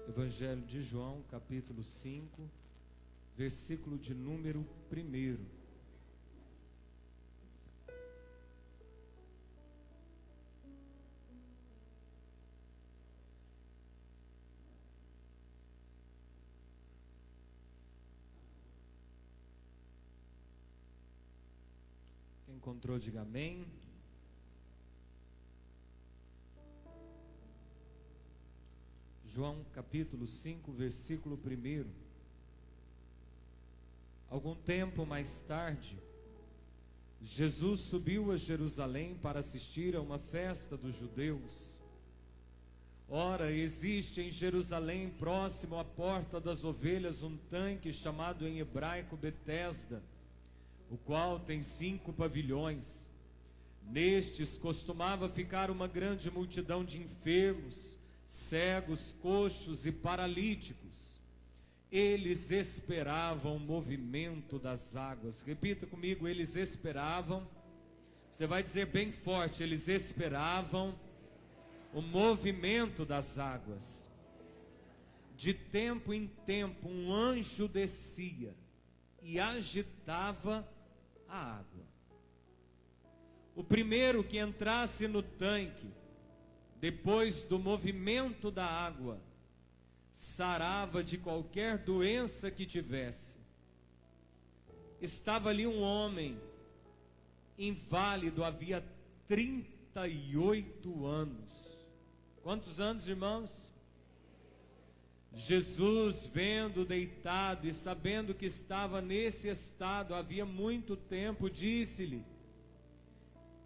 Evangelho de João, capítulo 5, versículo de número 1. Quem encontrou, diga amém. João capítulo 5, versículo 1. Algum tempo mais tarde, Jesus subiu a Jerusalém para assistir a uma festa dos judeus. Ora, existe em Jerusalém, próximo à porta das ovelhas, um tanque chamado em hebraico Betesda, o qual tem 5 pavilhões. Nestes costumava ficar uma grande multidão de enfermos, cegos, coxos e paralíticos. Eles esperavam o movimento das águas. Repita comigo, eles esperavam. Você vai dizer bem forte, eles esperavam o movimento das águas. De tempo em tempo um anjo descia e agitava a água. O primeiro que entrasse no tanque, depois do movimento da água, sarava de qualquer doença que tivesse. Estava ali um homem, inválido, havia 38 anos. Quantos anos, irmãos? Jesus, vendo deitado e sabendo que estava nesse estado havia muito tempo, disse-lhe: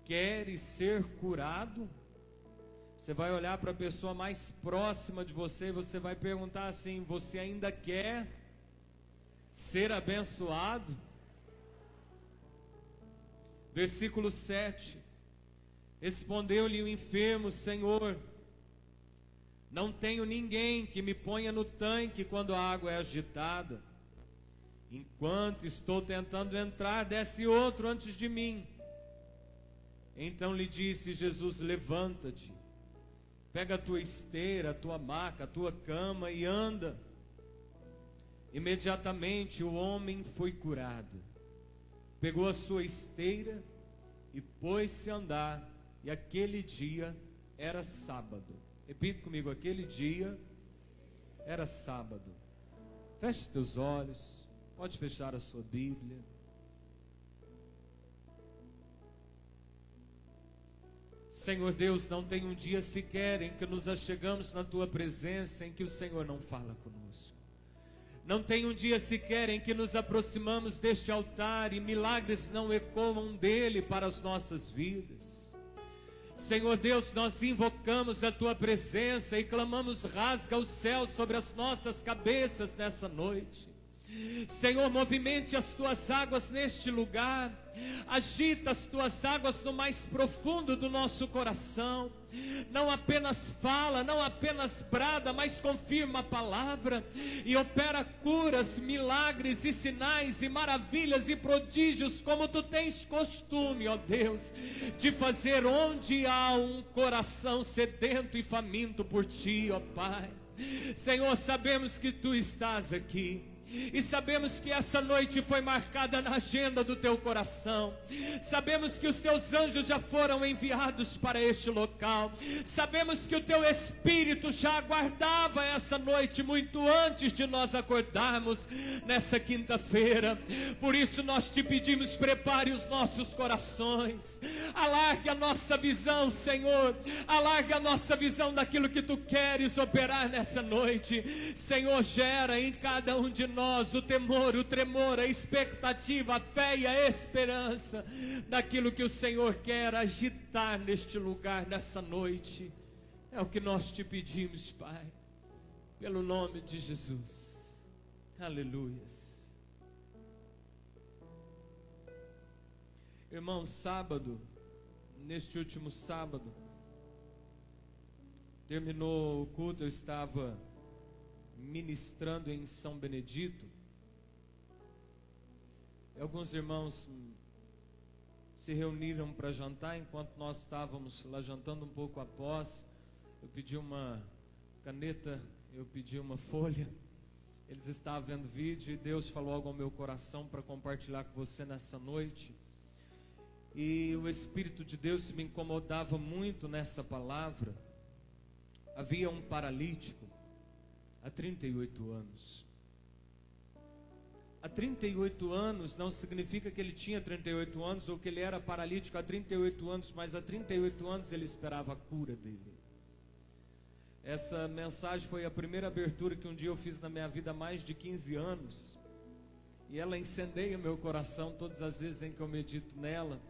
queres ser curado? Você vai olhar para a pessoa mais próxima de você e você vai perguntar assim: você ainda quer ser abençoado? Versículo 7. Respondeu-lhe o enfermo: Senhor, não tenho ninguém que me ponha no tanque quando a água é agitada. Enquanto estou tentando entrar, desce outro antes de mim. Então lhe disse Jesus: levanta-te, pega a tua esteira, a tua maca, a tua cama e anda. Imediatamente o homem foi curado. Pegou a sua esteira e pôs-se a andar. E aquele dia era sábado. Repita comigo, aquele dia era sábado. Feche teus olhos, pode fechar a sua Bíblia. Senhor Deus, não tem um dia sequer em que nos achegamos na Tua presença em que o Senhor não fala conosco. Não tem um dia sequer em que nos aproximamos deste altar e milagres não ecoam dele para as nossas vidas. Senhor Deus, nós invocamos a Tua presença e clamamos: rasga o céu sobre as nossas cabeças nessa noite. Senhor, movimente as Tuas águas neste lugar, agita as Tuas águas no mais profundo do nosso coração. Não apenas fala, não apenas brada, mas confirma a palavra e opera curas, milagres e sinais e maravilhas e prodígios, como Tu tens costume, ó Deus, de fazer onde há um coração sedento e faminto por Ti, ó Pai. Senhor, sabemos que Tu estás aqui. E sabemos que essa noite foi marcada na agenda do Teu coração. Sabemos que os Teus anjos já foram enviados para este local. Sabemos que o Teu Espírito já aguardava essa noite muito antes de nós acordarmos nessa quinta-feira. Por isso nós Te pedimos: prepare os nossos corações, alargue a nossa visão, Senhor, alargue a nossa visão daquilo que Tu queres operar nessa noite. Senhor, gera em cada um de nós o temor, o tremor, a expectativa, a fé e a esperança daquilo que o Senhor quer agitar neste lugar, nessa noite. É o que nós Te pedimos, Pai, pelo nome de Jesus. Aleluias. Irmão, sábado, neste último sábado, terminou o culto, eu estava ministrando em São Benedito. E alguns irmãos se reuniram para jantar. Enquanto nós estávamos lá jantando, um pouco após, eu pedi uma caneta eu pedi uma folha. Eles estavam vendo vídeo e Deus falou algo ao meu coração para compartilhar com você nessa noite. E o Espírito de Deus me incomodava muito nessa palavra. Havia um paralítico há 38 anos. Há 38 anos não significa que ele tinha 38 anos ou que ele era paralítico há 38 anos, mas há 38 anos ele esperava a cura dele. Essa mensagem foi a primeira abertura que um dia eu fiz na minha vida há mais de 15 anos. E ela incendeia meu coração todas as vezes em que eu medito nela.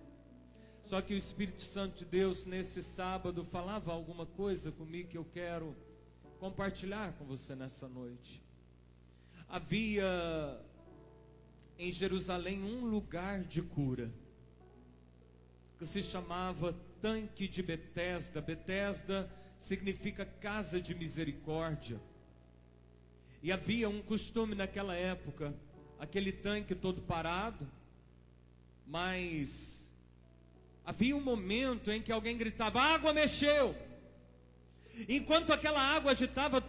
Só que o Espírito Santo de Deus nesse sábado falava alguma coisa comigo que eu quero compartilhar com você nessa noite. Havia em Jerusalém um lugar de cura que se chamava Tanque de Betesda. Betesda significa casa de misericórdia. E havia um costume naquela época, aquele tanque todo parado, mas havia um momento em que alguém gritava: a água mexeu. Enquanto aquela água agitava,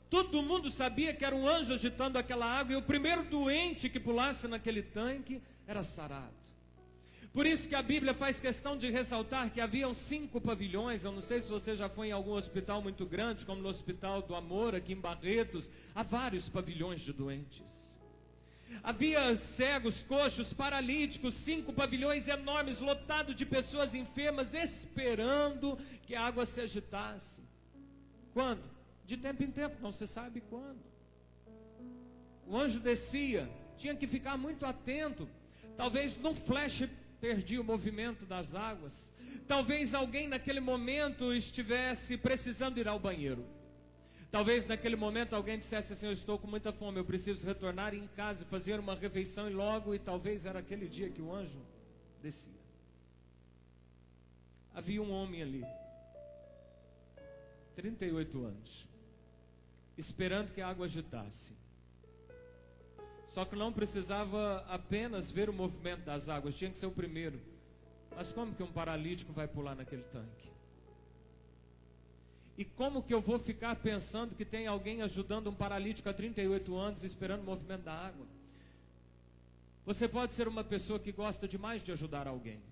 todo mundo sabia que era um anjo agitando aquela água, e o primeiro doente que pulasse naquele tanque era sarado. Por isso que a Bíblia faz questão de ressaltar que haviam 5 pavilhões. Eu não sei se você já foi em algum hospital muito grande, como no Hospital do Amor, aqui em Barretos. Há vários pavilhões de doentes. Havia cegos, coxos, paralíticos, 5 pavilhões enormes, lotados de pessoas enfermas, esperando que a água se agitasse. Quando? De tempo em tempo, não se sabe quando. O anjo descia, tinha que ficar muito atento. Talvez num flash perdia o movimento das águas. Talvez alguém naquele momento estivesse precisando ir ao banheiro. Talvez naquele momento alguém dissesse assim: eu estou com muita fome, eu preciso retornar em casa e fazer uma refeição e logo. E talvez era aquele dia que o anjo descia. Havia um homem ali, 38 anos, esperando que a água agitasse. Só que não precisava apenas ver o movimento das águas, tinha que ser o primeiro. Mas como que um paralítico vai pular naquele tanque? E como que eu vou ficar pensando que tem alguém ajudando um paralítico há 38 anos esperando o movimento da água? Você pode ser uma pessoa que gosta demais de ajudar alguém.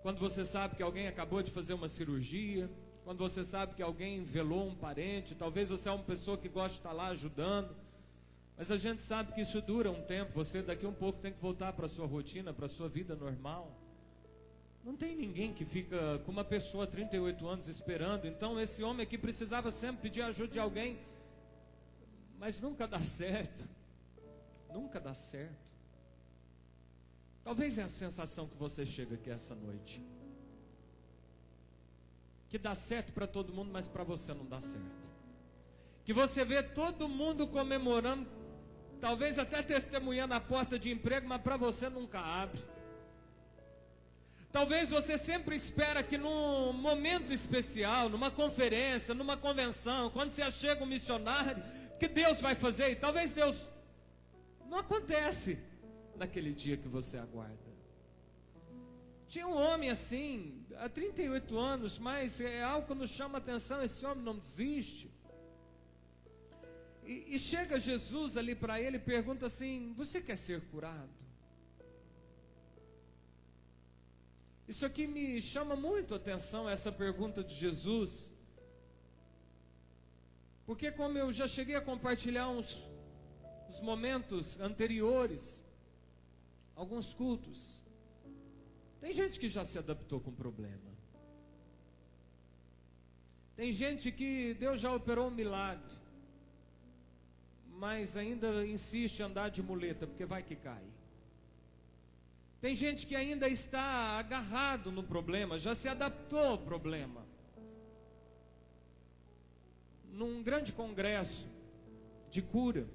Quando você sabe que alguém acabou de fazer uma cirurgia, quando você sabe que alguém velou um parente, talvez você é uma pessoa que gosta de estar lá ajudando, mas a gente sabe que isso dura um tempo, você daqui um pouco tem que voltar para a sua rotina, para a sua vida normal. Não tem ninguém que fica com uma pessoa há 38 anos esperando. Então esse homem aqui precisava sempre pedir ajuda de alguém, mas nunca dá certo. Nunca dá certo. Talvez é a sensação que você chega aqui essa noite, que dá certo para todo mundo, mas para você não dá certo. Que você vê todo mundo comemorando, talvez até testemunhando a porta de emprego, mas para você nunca abre. Talvez você sempre espera que num momento especial, numa conferência, numa convenção, quando se achega um missionário, que Deus vai fazer, e talvez Deus não acontece naquele dia que você aguarda. Tinha um homem assim, há 38 anos, mas é algo que nos chama a atenção, esse homem não desiste. E chega Jesus ali para ele e pergunta assim: você quer ser curado? Isso aqui me chama muito a atenção, essa pergunta de Jesus. Porque como eu já cheguei a compartilhar os momentos anteriores, alguns cultos, tem gente que já se adaptou com o problema. Tem gente que Deus já operou um milagre, mas ainda insiste em andar de muleta, porque vai que cai. Tem gente que ainda está agarrado no problema, já se adaptou ao problema. Num grande congresso de cura,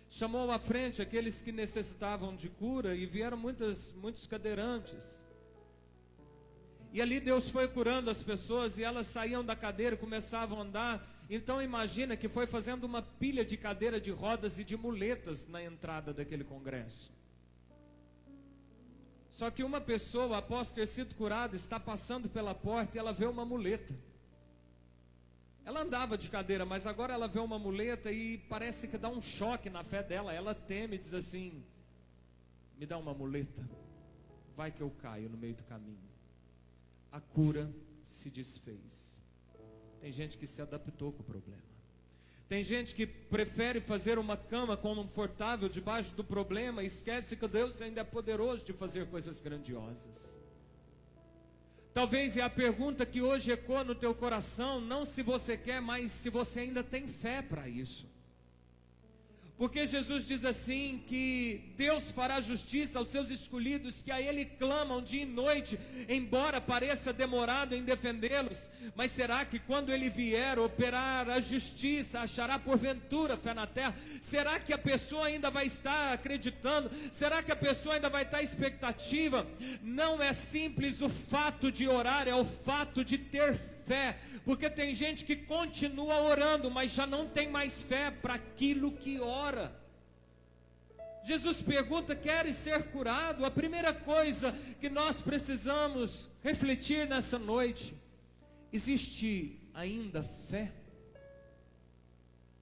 chamou à frente aqueles que necessitavam de cura e vieram muitos cadeirantes. E ali Deus foi curando as pessoas e elas saíam da cadeira e começavam a andar. Então imagina que foi fazendo uma pilha de cadeira de rodas e de muletas na entrada daquele congresso. Só que uma pessoa, após ter sido curada, está passando pela porta e ela vê uma muleta. Ela andava de cadeira, mas agora ela vê uma muleta e parece que dá um choque na fé dela. Ela teme e diz assim: me dá uma muleta, vai que eu caio no meio do caminho. A cura se desfez. Tem gente que se adaptou com o problema. Tem gente que prefere fazer uma cama confortável debaixo do problema e esquece que Deus ainda é poderoso de fazer coisas grandiosas. Talvez é a pergunta que hoje ecoa no teu coração, não se você quer, mas se você ainda tem fé para isso. Porque Jesus diz assim, que Deus fará justiça aos seus escolhidos, que a Ele clamam dia e noite, embora pareça demorado em defendê-los. Mas será que quando Ele vier operar a justiça, achará porventura fé na terra? Será que a pessoa ainda vai estar acreditando? Será que a pessoa ainda vai estar expectativa? Não é simples o fato de orar, é o fato de ter fé. Porque tem gente que continua orando, mas já não tem mais fé para aquilo que ora. Jesus pergunta: queres ser curado? A primeira coisa que nós precisamos refletir nessa noite: existe ainda fé?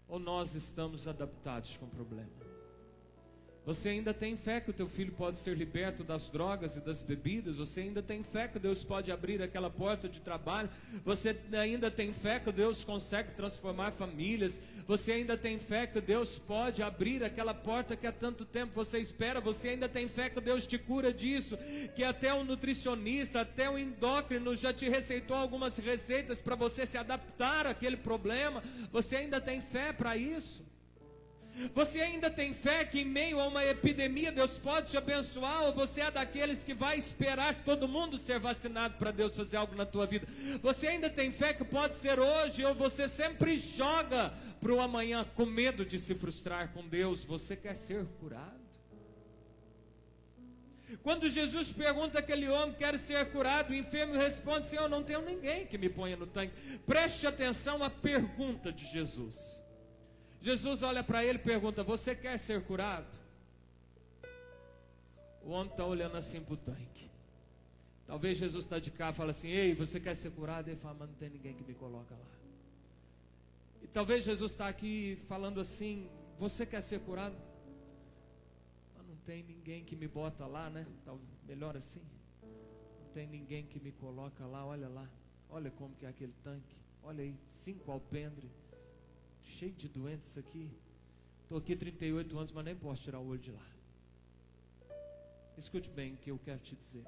Ou nós estamos adaptados com o problema? Você ainda tem fé que o teu filho pode ser liberto das drogas e das bebidas? Você ainda tem fé que Deus pode abrir aquela porta de trabalho? Você ainda tem fé que Deus consegue transformar famílias? Você ainda tem fé que Deus pode abrir aquela porta que há tanto tempo você espera? Você ainda tem fé que Deus te cura disso? Que até o nutricionista, até o endócrino já te receitou algumas receitas para você se adaptar àquele problema? Você ainda tem fé para isso? Você ainda tem fé que em meio a uma epidemia Deus pode te abençoar? Ou você é daqueles que vai esperar todo mundo ser vacinado para Deus fazer algo na tua vida? Você ainda tem fé que pode ser hoje? Ou você sempre joga para o amanhã com medo de se frustrar com Deus? Você quer ser curado? Quando Jesus pergunta àquele homem: quer ser curado? O enfermo responde: Senhor, eu não tenho ninguém que me ponha no tanque. Preste atenção à pergunta de Jesus. Jesus olha para ele e pergunta: você quer ser curado? O homem está olhando assim para o tanque. Talvez Jesus está de cá e fala assim: ei, você quer ser curado? Ele fala: mas não tem ninguém que me coloca lá. E talvez Jesus está aqui falando assim: você quer ser curado? Mas não tem ninguém que me bota lá, né? Melhor assim. Não tem ninguém que me coloca lá, olha lá. Olha como que é aquele tanque. Olha aí, 5 alpendre. Cheio de doenças aqui. Estou aqui 38 anos, mas nem posso tirar o olho de lá. Escute bem o que eu quero te dizer.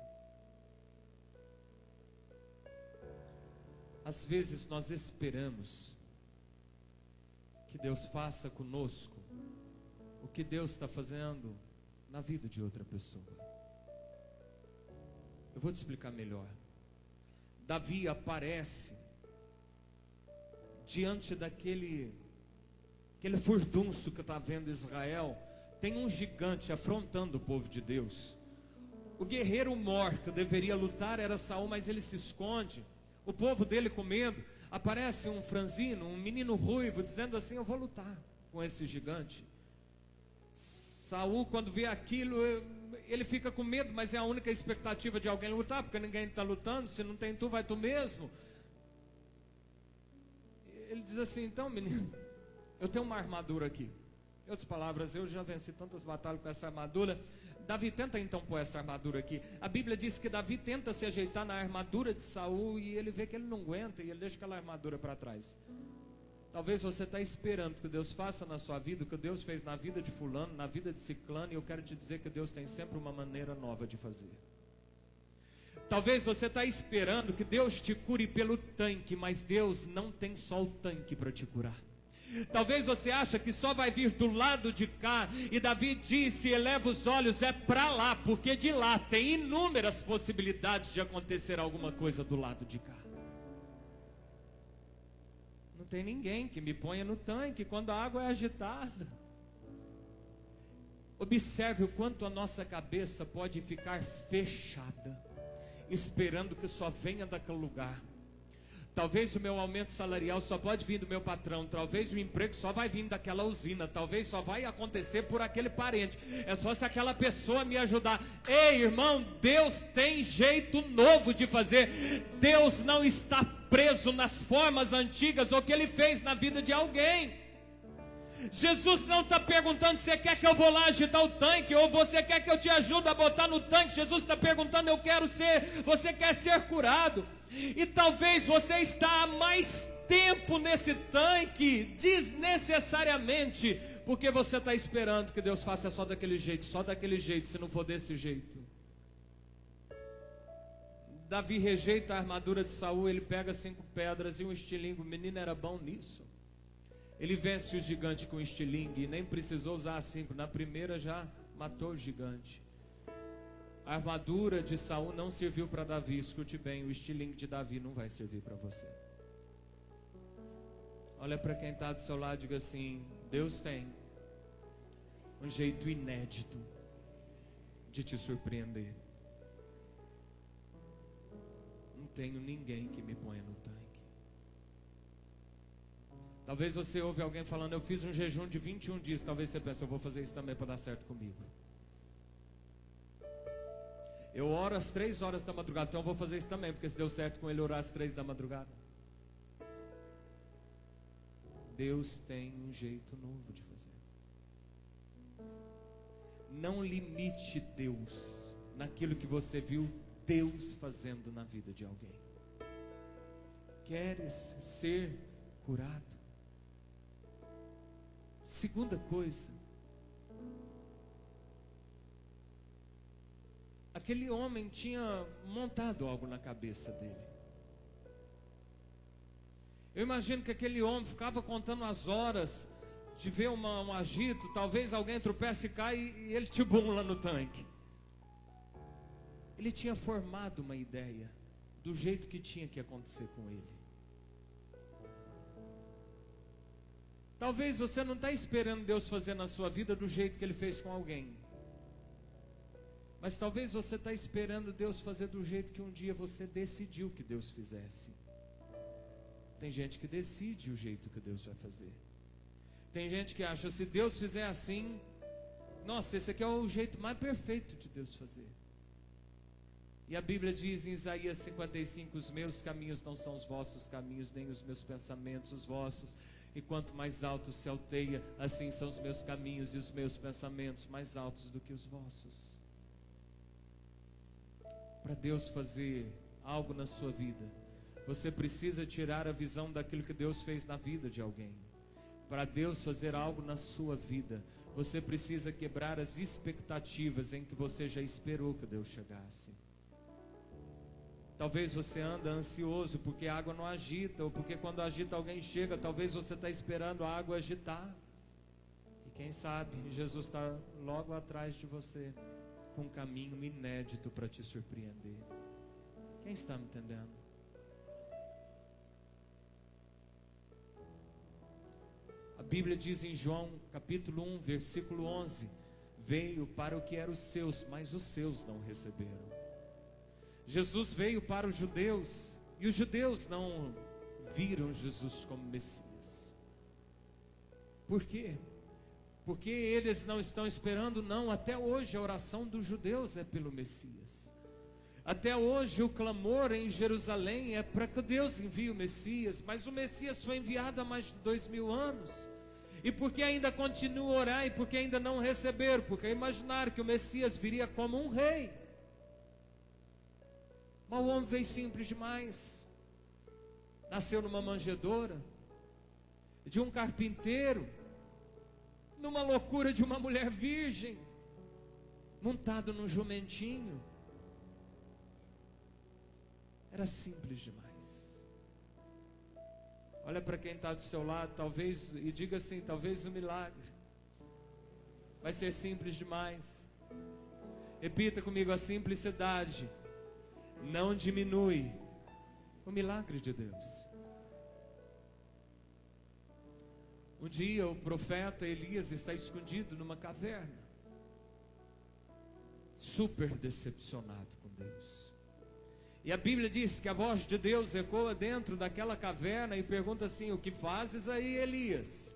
Às vezes nós esperamos que Deus faça conosco o que Deus está fazendo na vida de outra pessoa. Eu vou te explicar melhor. Davi aparece diante daquele furdunço que está vendo Israel. Tem um gigante afrontando o povo de Deus. O guerreiro mor que deveria lutar era Saul, mas ele se esconde. O povo dele com medo. Aparece um franzino, um menino ruivo, dizendo assim: eu vou lutar com esse gigante. Saul, quando vê aquilo, ele fica com medo, mas é a única expectativa de alguém lutar, porque ninguém está lutando. Se não tem tu, vai tu mesmo. Ele diz assim: então, menino, eu tenho uma armadura aqui. Em outras palavras, eu já venci tantas batalhas com essa armadura. Davi tenta então pôr essa armadura aqui. A Bíblia diz que Davi tenta se ajeitar na armadura de Saul e ele vê que ele não aguenta e ele deixa aquela armadura para trás. Talvez você está esperando que Deus faça na sua vida o que Deus fez na vida de fulano, na vida de ciclano, e eu quero te dizer que Deus tem sempre uma maneira nova de fazer. Talvez você está esperando que Deus te cure pelo tanque, mas Deus não tem só o tanque para te curar. Talvez você acha que só vai vir do lado de cá, e Davi disse: eleva os olhos, é para lá, porque de lá tem inúmeras possibilidades de acontecer alguma coisa do lado de cá. Não tem ninguém que me ponha no tanque quando a água é agitada. Observe o quanto a nossa cabeça pode ficar fechada, esperando que só venha daquele lugar. Talvez o meu aumento salarial só pode vir do meu patrão. Talvez o emprego só vai vir daquela usina. Talvez só vai acontecer por aquele parente. É só se aquela pessoa me ajudar. Ei, irmão, Deus tem jeito novo de fazer. Deus não está preso nas formas antigas ou que ele fez na vida de alguém. Jesus não está perguntando: você quer que eu vou lá agitar o tanque, ou você quer que eu te ajude a botar no tanque. Jesus está perguntando: você quer ser curado? E talvez você está há mais tempo nesse tanque desnecessariamente, porque você está esperando que Deus faça só daquele jeito, se não for desse jeito. Davi rejeita a armadura de Saul, ele pega 5 pedras e um estilingue. O menino era bom nisso. Ele vence o gigante com estilingue e nem precisou usar as 5. Na primeira já matou o gigante. A armadura de Saul não serviu para Davi. Escute bem, o estilingue de Davi não vai servir para você. Olha para quem está do seu lado e diga assim: Deus tem um jeito inédito de te surpreender. Não tenho ninguém que me ponha no tanque. Talvez você ouve alguém falando: eu fiz um jejum de 21 dias. Talvez você pense: eu vou fazer isso também para dar certo comigo. Eu oro às 3 horas da madrugada, então eu vou fazer isso também, porque se deu certo com ele orar às 3 da madrugada. Deus tem um jeito novo de fazer. Não limite Deus naquilo que você viu Deus fazendo na vida de alguém. Queres ser curado? Segunda coisa, aquele homem tinha montado algo na cabeça dele. Eu imagino que aquele homem ficava contando as horas de ver um agito, talvez alguém tropece e cai e ele tibum lá no tanque. Ele tinha formado uma ideia do jeito que tinha que acontecer com ele. Talvez você não está esperando Deus fazer na sua vida do jeito que Ele fez com alguém. Mas talvez você está esperando Deus fazer do jeito que um dia você decidiu que Deus fizesse. Tem gente que decide o jeito que Deus vai fazer. Tem gente que acha: se Deus fizer assim, nossa, esse aqui é o jeito mais perfeito de Deus fazer. E a Bíblia diz em Isaías 55: os meus caminhos não são os vossos caminhos, nem os meus pensamentos os vossos. E quanto mais alto se alteia, assim são os meus caminhos e os meus pensamentos mais altos do que os vossos. Para Deus fazer algo na sua vida, você precisa tirar a visão daquilo que Deus fez na vida de alguém. Para Deus fazer algo na sua vida, você precisa quebrar as expectativas em que você já esperou que Deus chegasse. Talvez você anda ansioso porque a água não agita, ou porque quando agita alguém chega. Talvez você está esperando a água agitar. E quem sabe Jesus está logo atrás de você, com um caminho inédito para te surpreender. Quem está me entendendo? A Bíblia diz em João capítulo 1, versículo 11: veio para o que eram os seus, mas os seus não receberam. Jesus veio para os judeus, e os judeus não viram Jesus como Messias. Por quê? Porque eles não estão esperando, não. Até hoje a oração dos judeus é pelo Messias. Até hoje o clamor em Jerusalém é para que Deus envie o Messias. Mas o Messias foi enviado há mais de 2000 anos. E porque ainda continuam a orar, e porque ainda não receberam, porque imaginaram que o Messias viria como um rei. Mas o homem veio simples demais. Nasceu numa manjedoura, de um carpinteiro, numa loucura de uma mulher virgem, montado num jumentinho. Era simples demais. Olha para quem está do seu lado, talvez, e diga assim: talvez o milagre vai ser simples demais. Repita comigo: a simplicidade não diminui o milagre de Deus. Um dia o profeta Elias está escondido numa caverna, super decepcionado com Deus. E a Bíblia diz que a voz de Deus ecoa dentro daquela caverna e pergunta assim: o que fazes aí, Elias?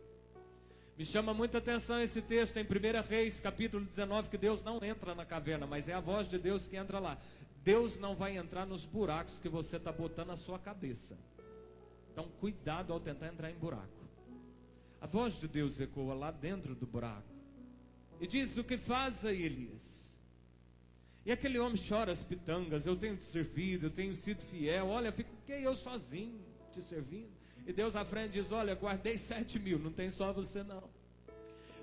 Me chama muita atenção esse texto em 1 Reis capítulo 19, que Deus não entra na caverna, mas é a voz de Deus que entra lá. Deus não vai entrar nos buracos que você está botando na sua cabeça. Então, cuidado ao tentar entrar em buraco. A voz de Deus ecoa lá dentro do buraco e diz: o que faz aí, Elias? E aquele homem chora as pitangas: eu tenho te servido, eu tenho sido fiel, olha, fiquei eu sozinho te servindo. E Deus à frente diz: olha, guardei 7.000, não tem só você não.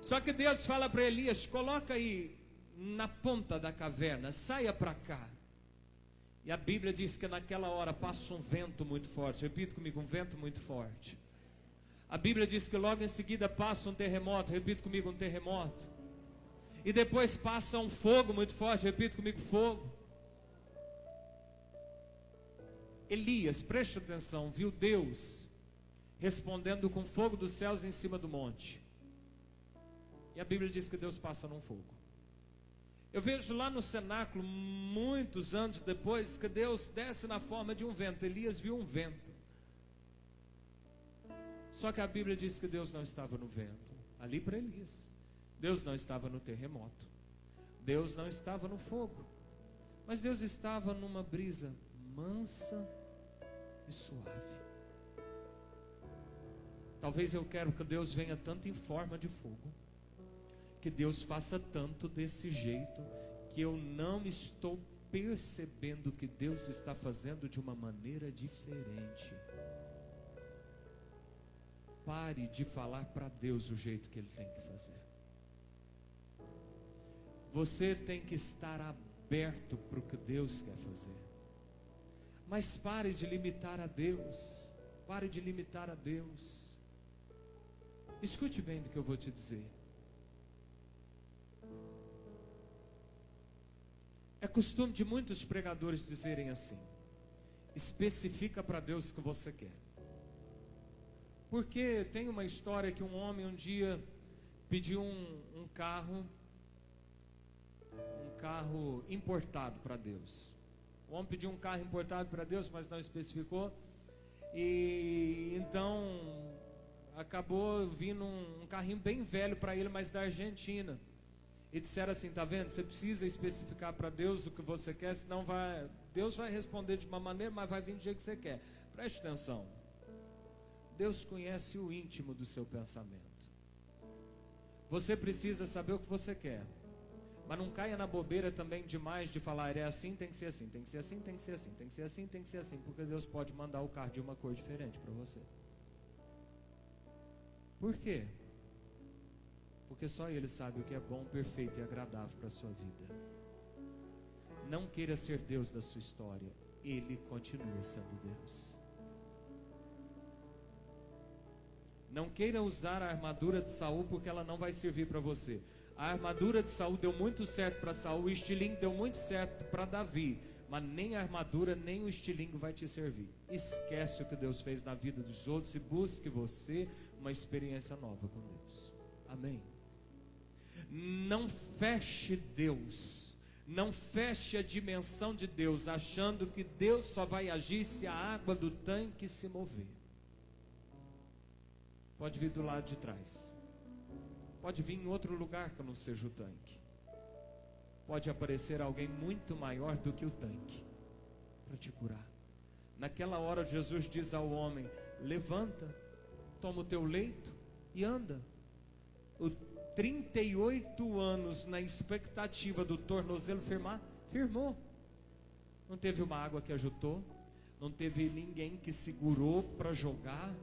Só que Deus fala para Elias: coloca aí na ponta da caverna, saia para cá. E a Bíblia diz que naquela hora passa um vento muito forte. Repita comigo: um vento muito forte. A Bíblia diz que logo em seguida passa um terremoto. Repita comigo: um terremoto. E depois passa um fogo muito forte. Repita comigo: fogo. Elias, preste atenção, viu Deus respondendo com fogo dos céus em cima do monte. E a Bíblia diz que Deus passa num fogo. Eu vejo lá no cenáculo, muitos anos depois, que Deus desce na forma de um vento. Elias viu um vento. Só que a Bíblia diz que Deus não estava no vento, ali para Elias. Deus não estava no terremoto. Deus não estava no fogo. Mas Deus estava numa brisa mansa e suave. Talvez eu quero que Deus venha tanto em forma de fogo, que Deus faça tanto desse jeito, que eu não estou percebendo que Deus está fazendo de uma maneira diferente. Pare de falar para Deus o jeito que Ele tem que fazer. Você tem que estar aberto para o que Deus quer fazer. Mas pare de limitar a Deus. Pare de limitar a Deus. Escute bem do que eu vou te dizer. É costume de muitos pregadores dizerem assim: especifica para Deus o que você quer. Porque tem uma história que um homem um dia pediu um carro importado para Deus. O homem pediu um carro importado para Deus, mas não especificou. E então acabou vindo um carrinho bem velho para ele, mas da Argentina. E disseram assim: tá vendo? Você precisa especificar para Deus o que você quer, senão Deus vai responder de uma maneira, mas vai vir do jeito que você quer. Preste atenção. Deus conhece o íntimo do seu pensamento. Você precisa saber o que você quer. Mas não caia na bobeira também demais de falar: é assim, tem que ser assim, tem que ser assim, tem que ser assim, tem que ser assim, tem que ser assim. Porque Deus pode mandar o carro de uma cor diferente para você. Por quê? Porque só Ele sabe o que é bom, perfeito e agradável para a sua vida. Não queira ser Deus da sua história. Ele continua sendo Deus. Não queira usar a armadura de Saul, porque ela não vai servir para você. A armadura de Saul deu muito certo para Saul, o estilingue deu muito certo para Davi, mas nem a armadura nem o estilingue vai te servir. Esquece o que Deus fez na vida dos outros e busque você uma experiência nova com Deus. Amém? Não feche Deus, não feche a dimensão de Deus, achando que Deus só vai agir se a água do tanque se mover. Pode vir do lado de trás. Pode vir em outro lugar que não seja o tanque. Pode aparecer alguém muito maior do que o tanque para te curar. Naquela hora Jesus diz ao homem: levanta, toma o teu leito e anda. 38 anos na expectativa do tornozelo firmar, firmou. Não teve uma água que ajudou, não teve ninguém que segurou para jogar,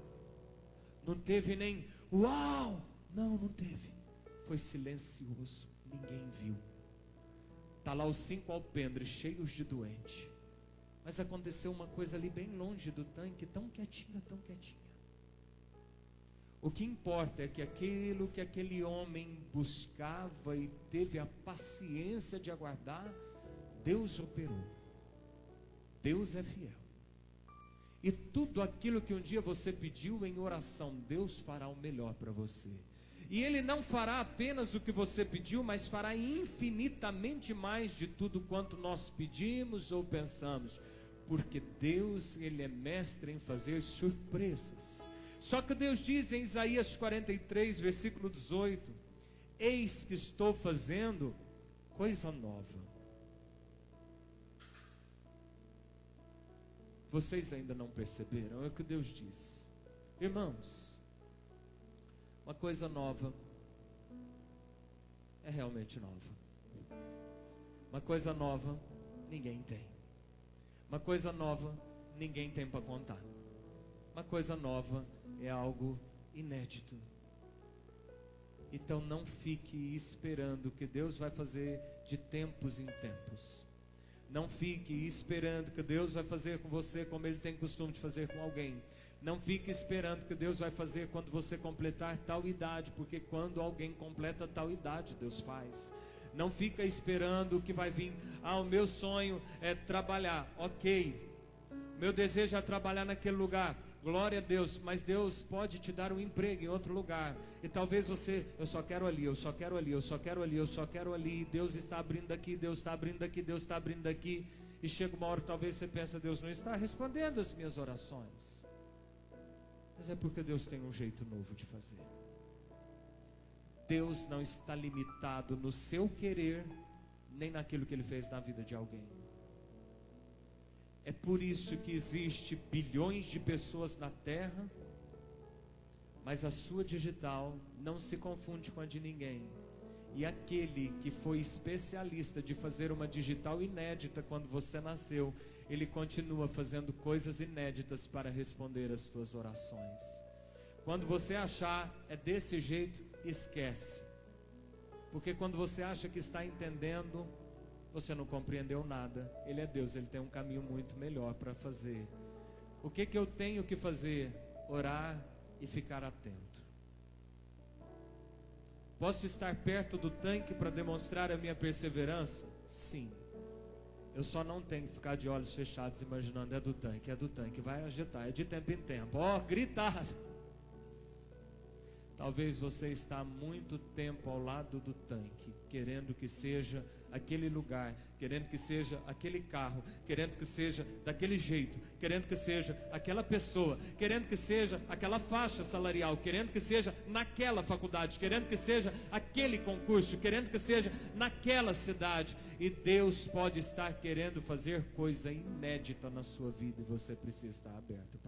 não teve nem uau, não teve. Foi silencioso, ninguém viu. Está lá os 5 alpendres cheios de doente. Mas aconteceu uma coisa ali bem longe do tanque, tão quietinha, tão quietinha. O que importa é que aquilo que aquele homem buscava e teve a paciência de aguardar, Deus operou. Deus é fiel. E tudo aquilo que um dia você pediu em oração, Deus fará o melhor para você. E Ele não fará apenas o que você pediu, mas fará infinitamente mais de tudo quanto nós pedimos ou pensamos. Porque Deus, Ele é mestre em fazer surpresas. Só que Deus diz em Isaías 43, versículo 18: eis que estou fazendo coisa nova. Vocês ainda não perceberam? É o que Deus diz. Irmãos, uma coisa nova é realmente nova. Uma coisa nova ninguém tem. Uma coisa nova ninguém tem para contar. Uma coisa nova é algo inédito. Então não fique esperando o que Deus vai fazer de tempos em tempos. Não fique esperando que Deus vai fazer com você como Ele tem costume de fazer com alguém. Não fique esperando que Deus vai fazer quando você completar tal idade, porque quando alguém completa tal idade, Deus faz. Não fica esperando que vai vir, o meu sonho é trabalhar, ok. Meu desejo é trabalhar naquele lugar, glória a Deus, mas Deus pode te dar um emprego em outro lugar. E talvez você, eu só quero ali, eu só quero ali, eu só quero ali, eu só quero ali. Deus está abrindo aqui, Deus está abrindo aqui, Deus está abrindo aqui. E chega uma hora que talvez você pensa, Deus não está respondendo as minhas orações. Mas é porque Deus tem um jeito novo de fazer. Deus não está limitado no seu querer, nem naquilo que Ele fez na vida de alguém. É por isso que existe bilhões de pessoas na Terra, mas a sua digital não se confunde com a de ninguém. E aquele que foi especialista de fazer uma digital inédita quando você nasceu, ele continua fazendo coisas inéditas para responder às suas orações. Quando você achar é desse jeito, esquece. Porque quando você acha que está entendendo, você não compreendeu nada. Ele é Deus, Ele tem um caminho muito melhor para fazer. O que eu tenho que fazer? Orar e ficar atento. Posso estar perto do tanque para demonstrar a minha perseverança? Sim. Eu só não tenho que ficar de olhos fechados imaginando, é do tanque, vai agitar, é de tempo em tempo. Gritar. Talvez você está há muito tempo ao lado do tanque, querendo que seja aquele lugar, querendo que seja aquele carro, querendo que seja daquele jeito, querendo que seja aquela pessoa, querendo que seja aquela faixa salarial, querendo que seja naquela faculdade, querendo que seja aquele concurso, querendo que seja naquela cidade. E Deus pode estar querendo fazer coisa inédita na sua vida e você precisa estar aberto para